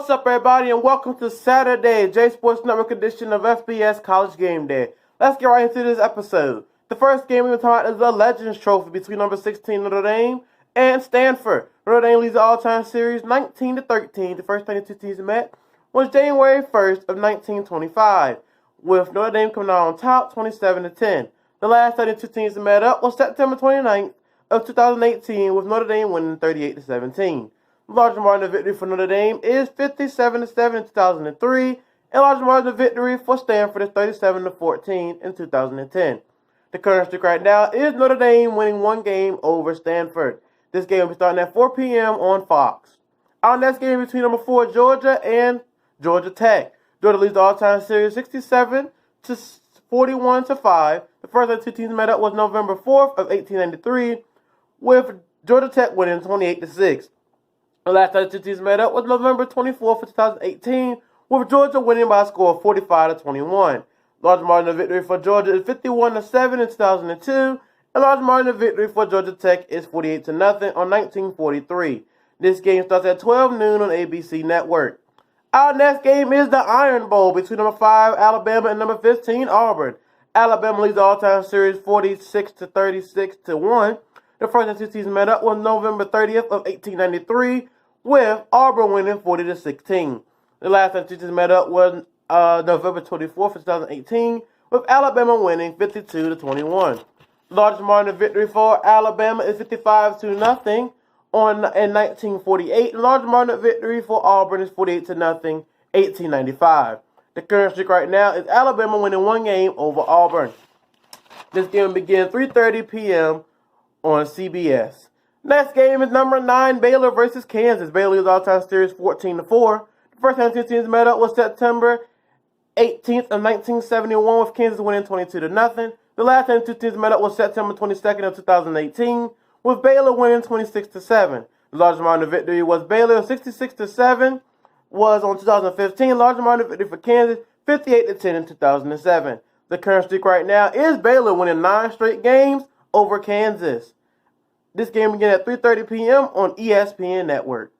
What's up, everybody, and welcome to Saturday, J Sports Network edition of FBS College Game Day. Let's get right into this episode. The first game we're going to talk about is the Legends Trophy between number 16 Notre Dame and Stanford. Notre Dame leads the all-time series 19-13. The first time the two teams met was January 1st of 1925, with Notre Dame coming out on top 27-10. The last time the two teams met up was September 29th of 2018, with Notre Dame winning 38-17. The largest margin of victory for Notre Dame is 57-7 in 2003, and the largest margin of victory for Stanford is 37-14 in 2010. The current streak right now is Notre Dame winning one game over Stanford. This game will be starting at 4 p.m. on Fox. Our next game between number 4 Georgia and Georgia Tech. Georgia leads the all-time series 67-41-5. The first time the two teams met up was November 4th of 1893, with Georgia Tech winning 28-6. The last time the two teams met up was November 24th of 2018, with Georgia winning by a score of 45-21. Large margin of victory for Georgia is 51-7 in 2002, and large margin of victory for Georgia Tech is 48-0 on 1943. This game starts at 12 noon on ABC Network. Our next game is the Iron Bowl between number 5 Alabama and number 15 Auburn. Alabama leads the all-time series 46-36-1. The first time two teams met up was November 30th of 1893, with Auburn winning 40-16. The last time two teams met up was November 24th of 2018, with Alabama winning 52-21. The largest margin of victory for Alabama is 55-0 in 1948. The largest margin of victory for Auburn is 48-0, 1895. The current streak right now is Alabama winning one game over Auburn. This game begins 3:30 p.m. on CBS. Next game is number 9 Baylor versus Kansas. Baylor leads all-time series 14-4. The first time two teams met up was September 18th of 1971, with Kansas winning 22-0. The last time two teams met up was September 22nd of 2018, with Baylor winning 26-7. The largest margin of victory was Baylor 66-7 was on 2015. The largest margin of victory for Kansas 58-10 in 2007. The current streak right now is Baylor winning 9 straight games over Kansas. This game begins at 3:30 p.m. on ESPN Network.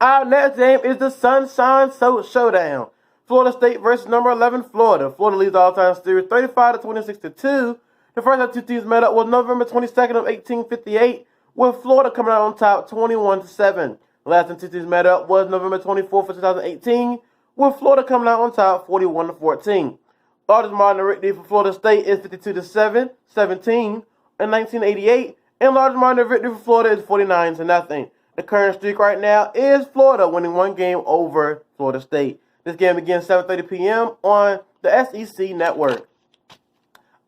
Our next game is the Sunshine Showdown. Florida State versus number 11 Florida. Florida leads the all-time series 35-26-2. The first time two teams met up was November 22nd of 1858, with Florida coming out on top 21-7. The last time two teams met up was November 24th of 2018, with Florida coming out on top 41-14. Largest margin of victory for Florida State is 52-17 in 1988, and largest margin of victory for Florida is 49-0. The current streak right now is Florida winning one game over Florida State. This game begins 7:30 p.m. on the SEC Network.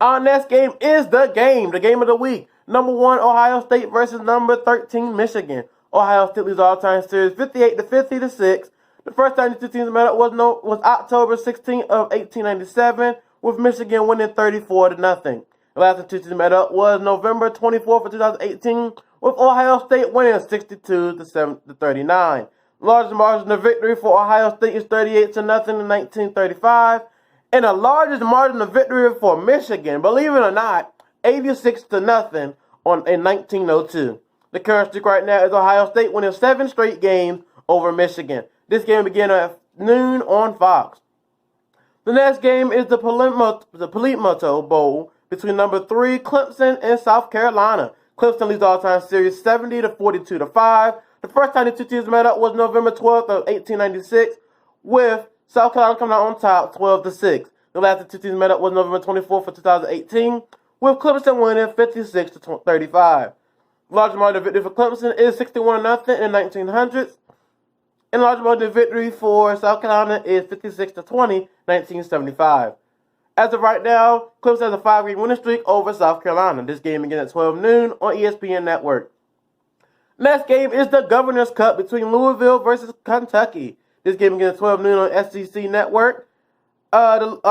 Our next game is the game of the week. Number 1 Ohio State versus number 13 Michigan. Ohio State leads all-time series 58-56. The first time the two teams met up was October 16th of 1897, with Michigan winning 34-0. The last time two teams met up was November 24th of 2018, with Ohio State winning 62-39. The largest margin of victory for Ohio State is 38-0 in 1935, and the largest margin of victory for Michigan, believe it or not, 86-0 in 1902. The current streak right now is Ohio State winning 7 straight games over Michigan. This game begins at noon on Fox. The next game is the Polito Bowl between number 3 Clemson and South Carolina. Clemson leads the all-time series 70-42-5. The first time the two teams met up was November 12th of 1896, with South Carolina coming out on top 12-6. The last time two teams met up was November 24th of 2018, with Clemson winning 56-35. The largest margin of victory for Clemson is 61-0 in 1900s, and the largest margin of victory for South Carolina is 56-20 1975. As of right now, Clemson has a 5-game winning streak over South Carolina. This game begins at 12 noon on ESPN Network. Next game is the Governor's Cup between Louisville versus Kentucky. This game begins at 12 noon on SEC Network. Kentucky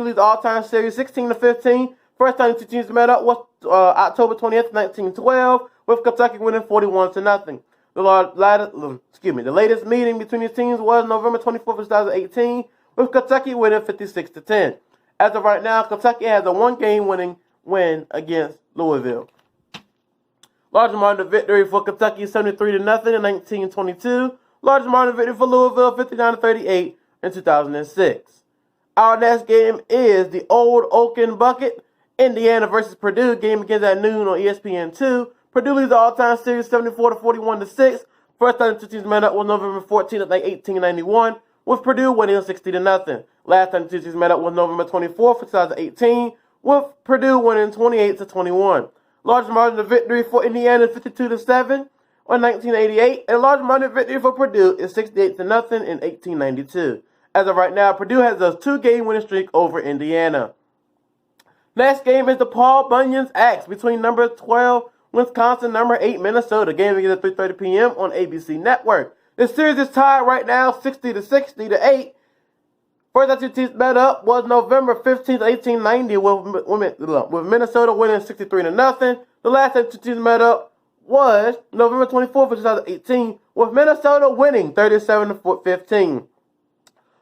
leads the all-time series 16-15. First time the two teams met up was October 20th, 1912, with Kentucky winning 41-0. The latest meeting between these teams was November 24th, 2018, with Kentucky winning 56-10. As of right now, Kentucky has a 1-game win against Louisville. Large amount of victory for Kentucky, 73-0 in 1922, Largest margin victory for Louisville, 59-38 in 2006. Our next game is the Old Oaken Bucket, Indiana versus Purdue. Game begins at noon on ESPN2. Purdue leads the all-time series 74-41-6. First time the two teams met up was November 14th, 1891, with Purdue winning 60-0. Last time the two teams met up was November 24th, 2018, with Purdue winning 28-21. Largest margin of victory for Indiana is 52-7 on 1988, and largest margin of victory for Purdue is 68-0 in 1892. As of right now, Purdue has a 2-game winning streak over Indiana. Next game is the Paul Bunyan's Axe between number 12 Wisconsin, number 8 Minnesota. Game begins at 3:30 p.m. on ABC Network. This series is tied right now 60-8. First time two teams met up was November 15th, 1890, with Minnesota winning 63-0. The last time two teams met up was November 24th, 2018, with Minnesota winning 37-15.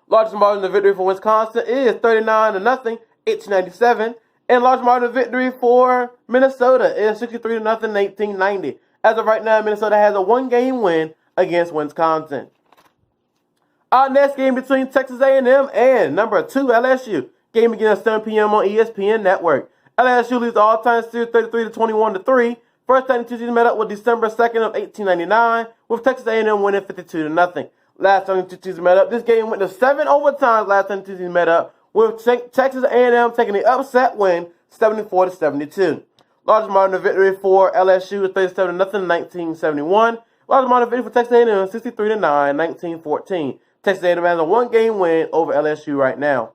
Largest margin of victory for Wisconsin is 39-0, 1897. And large margin of victory for Minnesota is 63-0, 1890. As of right now, Minnesota has a 1-game win against Wisconsin. Our next game between Texas A&M and number 2 LSU. Game begins at 7 p.m. on ESPN Network. LSU leads the all-time series 33-21-3. First time the two teams met up was December 2nd of 1899, with Texas A&M winning 52-0. Last time the two teams met up, this game went to 7 overtimes last time the two teams met up, with Texas A&M taking the upset win 74-72. Largest margin of victory for LSU is 37-0 in 1971. Largest margin of victory for Texas A&M is 63-9 in 1914. Texas A&M has a 1-game win over LSU right now.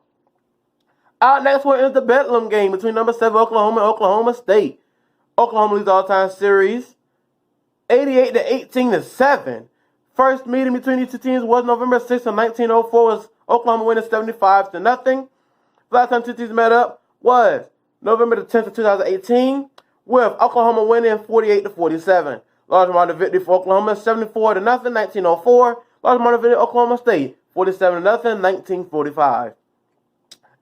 Our next one is the Bedlam game between number 7 Oklahoma and Oklahoma State. Oklahoma leads the all-time series 88-18-7. First meeting between these two teams was November 6th of 1904, was Oklahoma winning 75-0. Last time two teams met up was November the 10th of 2018, with Oklahoma winning 48-47. Large margin of victory for Oklahoma 74-0, 1904. Large margin of victory Oklahoma State 47-0, 1945.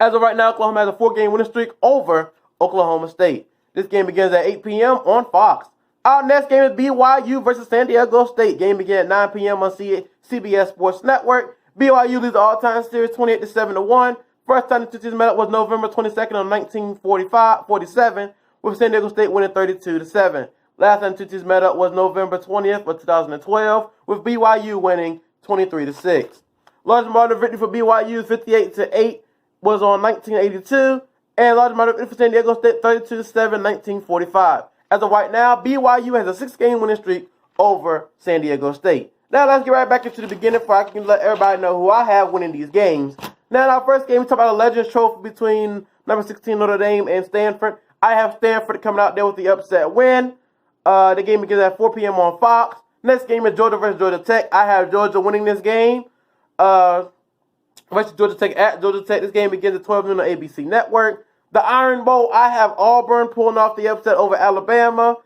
As of right now, Oklahoma has a 4-game winning streak over Oklahoma State. This game begins at 8 p.m. on Fox. Our next game is BYU versus San Diego State. Game begins at 9 p.m. on CBS Sports Network. BYU leads the all-time series 28-7-1. First time the two teams met up was November 22nd of 1947, with San Diego State winning 32-7. Last time the two teams met up was November 20th of 2012, with BYU winning 23-6. Largest margin of victory for BYU 58-8 was on 1982, and largest margin of victory for San Diego State 32-7, 1945. As of right now, BYU has a 6-game winning streak over San Diego State. Now let's get right back into the beginning before I can let everybody know who I have winning these games. Now in our first game, we talk about a Legends Trophy between number 16 Notre Dame and Stanford. I have Stanford coming out there with the upset win. The game begins at 4 p.m. on Fox. Next game is Georgia versus Georgia Tech. I have Georgia winning this game. Versus Georgia Tech at Georgia Tech. This game begins at 12 noon on ABC Network. The Iron Bowl, I have Auburn pulling off the upset over Alabama.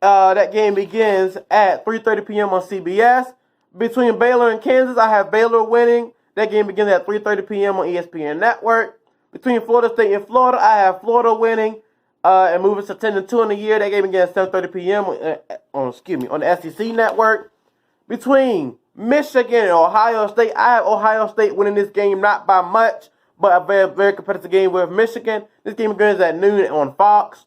That game begins at 3:30 p.m. on CBS. Between Baylor and Kansas, I have Baylor winning. That game begins at 3:30 p.m. on ESPN Network. Between Florida State and Florida, I have Florida winning and moving to 10-2 in the year. That game begins at 7:30 p.m. on the SEC Network. Between Michigan and Ohio State, I have Ohio State winning this game, not by much, but a very, very competitive game with Michigan. This game begins at noon on Fox.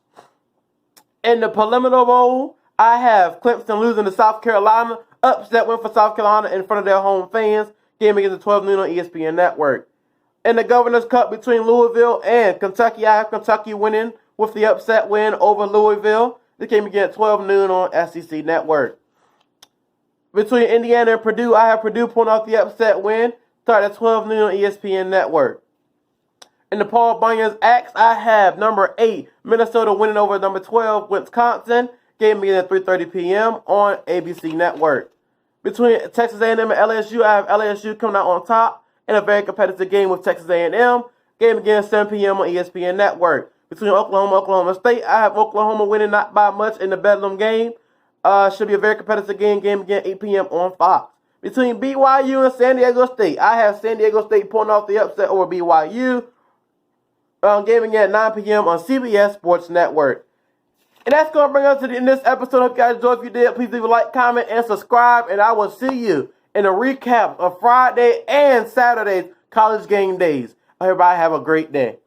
In the Preliminary Bowl, I have Clemson losing to South Carolina. Upset win for South Carolina in front of their home fans. Game begins at 12 noon on ESPN Network. In the Governor's Cup between Louisville and Kentucky, I have Kentucky winning with the upset win over Louisville. This game begins at 12 noon on SEC Network. Between Indiana and Purdue, I have Purdue pulling off the upset win. Start at 12 noon on ESPN Network. In the Paul Bunyan's Axe, I have number 8 Minnesota winning over number 12 Wisconsin. Game begins at 3:30 p.m. on ABC Network. Between Texas A&M and LSU, I have LSU coming out on top in a very competitive game with Texas A&M. Game begins at 7 p.m. on ESPN Network. Between Oklahoma and Oklahoma State, I have Oklahoma winning not by much in the Bedlam game. Should be a very competitive game. Game begins at 8 p.m. on Fox. Between BYU and San Diego State, I have San Diego State pulling off the upset over BYU. Game begins at 9 p.m. on CBS Sports Network. And that's going to bring us to the end of this episode. Hope you guys enjoyed. If you did, please leave a like, comment, and subscribe. And I will see you and a recap of Friday and Saturday's college game days. Everybody have a great day.